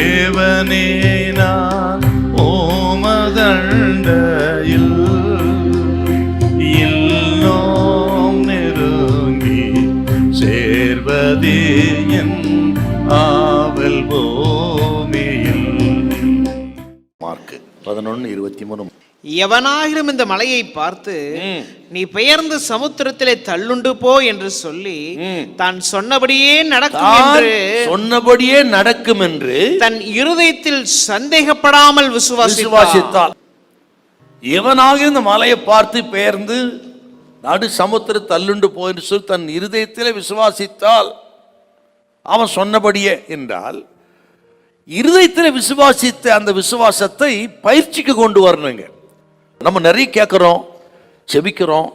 தேவனே நான் ஓமதண்டையில் இன்னும் நெருங்கி சேர்வதே என் ஆவல் பூமியில். மார்க் 11:23. எவனாகிலும் இந்த மலையை பார்த்து நீ பெயர்ந்து சமுத்திரத்திலே தள்ளுண்டு போ என்று சொல்லி தான் சொன்னபடியே நடக்கும் என்று தன் இருதயத்தில் சந்தேகப்படாமல் விசுவாசித்தால், எவனாகிலும் இந்த மலையை பார்த்து பெயர்ந்து நடு சமுத்திர தள்ளுண்டு போ என்று சொல்லி தன் இருதயத்திலே விசுவாசித்தால், அவன் சொன்னபடியே என்றால் இருதயத்தில் விசுவாசித்த அந்த விசுவாசத்தை பயிற்சிக்கு கொண்டு வரணுங்க. நம்ம நிறைய கேட்குறோம், செபிக்கிறோம்,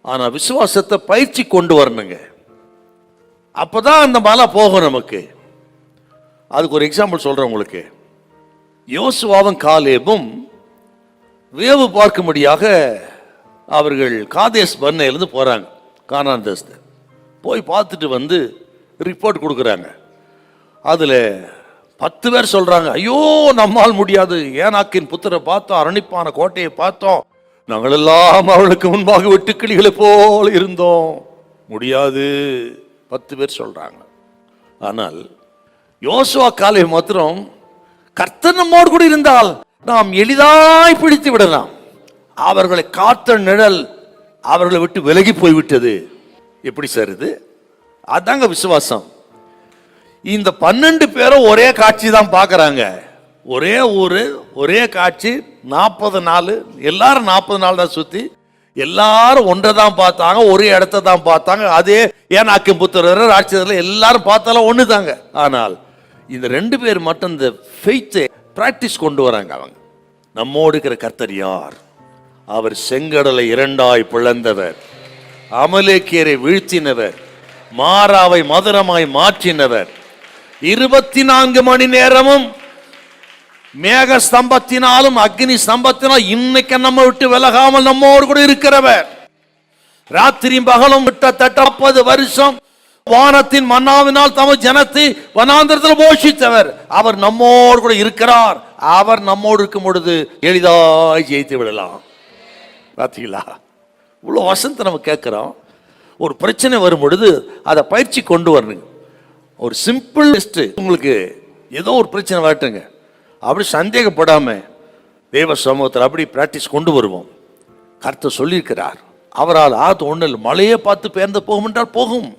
ஆனால் விசுவாசத்தை பயிற்சி கொண்டு வரணுங்க. அப்போதான் அந்த மலை போகும் நமக்கு. அதுக்கு ஒரு எக்ஸாம்பிள் சொல்கிறேன் உங்களுக்கு. யோசுவாவும் காலேபும் வேவு பார்க்கும்படியாக அவர்கள் காதேஸ் பர்னேலேருந்து போகிறாங்க. கானான் தேசத்தை போய் பார்த்துட்டு வந்து ரிப்போர்ட் கொடுக்குறாங்க. அதில் 10 பேர் சொல்றாங்க, ஐயோ நம்மால் முடியாது, ஏனாக்கின் புத்திரை பார்த்தோம், அரணிப்பான கோட்டையை பார்த்தோம், நாங்கள் எல்லாம் அவளுக்கு முன்பாக வெட்டுக்கிளிகளை போல் இருந்தோம், முடியாது 10 பேர் சொல்றாங்க. ஆனால் யோசுவா காலேப் மாத்திரம், கர்த்தர் நம்மோடு கூட இருந்தால் நாம் எளிதாய் பிடித்து விடலாம், அவர்களை காத்த நிழல் அவர்களை விட்டு விலகி போய்விட்டது. எப்படி சார் இது? அதாங்க விசுவாசம். இந்த 12 பேரும் ஒரே காட்சி தான் பார்க்குறாங்க. ஒரே ஊர், ஒரே காட்சி, 40 நாள், எல்லாரும் 40 நாள் தான் சுற்றி, எல்லாரும் ஒன்றை தான் பார்த்தாங்க, ஒரே இடத்த தான் பார்த்தாங்க. அதே ஏனாக்கின் புத்திரர் ராட்சதர்கள் எல்லாரும் பார்த்தாலும் ஒன்று தாங்க. ஆனால் இந்த 2 பேர் மட்டும் இந்த ஃபெய்த்தை பிராக்டிஸ் கொண்டு வராங்க. அவங்க நம்மோடு இருக்கிற கர்த்தர் யார்? அவர் செங்கடலை 2ஆய் பிளந்தவர், அமலேக்கியரை வீழ்த்தினவர், மாராவை மதுரமாய் மாற்றினவர், 24 மணி நேரமும் மேக ஸ்தம்பத்தினாலும் அக்னி ஸ்தம்பத்தினாலும் இன்னைக்கு நம்ம விட்டு விலகாமல் நம்மோடு கூட இருக்கிறவர், ராத்திரியும் பகலும் கிட்டத்தட்ட 40 வருஷம் வானத்தின் மன்னாவினால் தமது ஜனத்தை வனாந்திரத்தில் போஷித்தவர், அவர் நம்மோடு கூட இருக்கிறார். அவர் நம்மோடு இருக்கும் பொழுது எளிதாய் ஜெயித்து விடலாம். பார்த்தீங்களா? இவ்வளோ வசனத்தை நம்ம கேட்குறோம். ஒரு பிரச்சனை வரும் பொழுது அதை பயிற்சி கொண்டு வரணுங்க. ஒரு சிம்பிள் டெஸ்ட், உங்களுக்கு ஏதோ ஒரு பிரச்சனை வரட்டுங்க, அப்படி சந்தேகப்படாம தேவ சமூகத்தில் அப்படி பிராக்டிஸ் கொண்டு வருவோம். கர்த்தர் சொல்லியிருக்கிறார், அவரால் ஒன்றில் மலையை பார்த்து பெயர்ந்து போகும் என்றால் போகும்,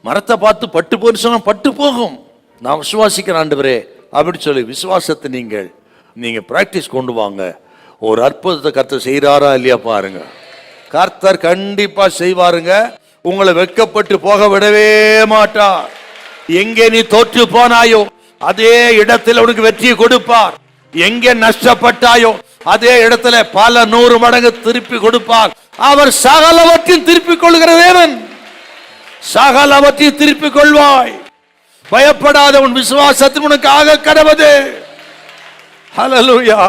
மரத்தை பார்த்து பட்டு போன்னு சொன்னால் பட்டு போகும். நான் விசுவாசிக்கிறேன் ஆண்டவரே அப்படி சொல்லி விசுவாசத்தை நீங்கள் பிராக்டிஸ் கொண்டு வாங்க. ஒரு அற்புதத்தை கர்த்தர் செய்கிறாரா இல்லையா பாருங்க. கர்த்தர் கண்டிப்பா செய்வாருங்க. உங்களை வெட்கப்பட்டு போக விடவே மாட்டார். எங்கே நீ தோற்று போனாயோ அதே இடத்துல உனக்கு வெற்றியை கொடுப்பார். எங்கே நஷ்டப்பட்டாயோ அதே இடத்துல பல 100 மடங்கு திருப்பி கொடுப்பார். அவர் சகலவற்றையும் திருப்பிக் கொள்கிற தேவன். சகலவற்றையும் திருப்பிக் கொள்வாய். பயப்படாத, உன் விசுவாசத்தில் உனக்கு ஆக கடவுது. ஹல்லேலூயா,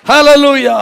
ஹல்லேலூயா.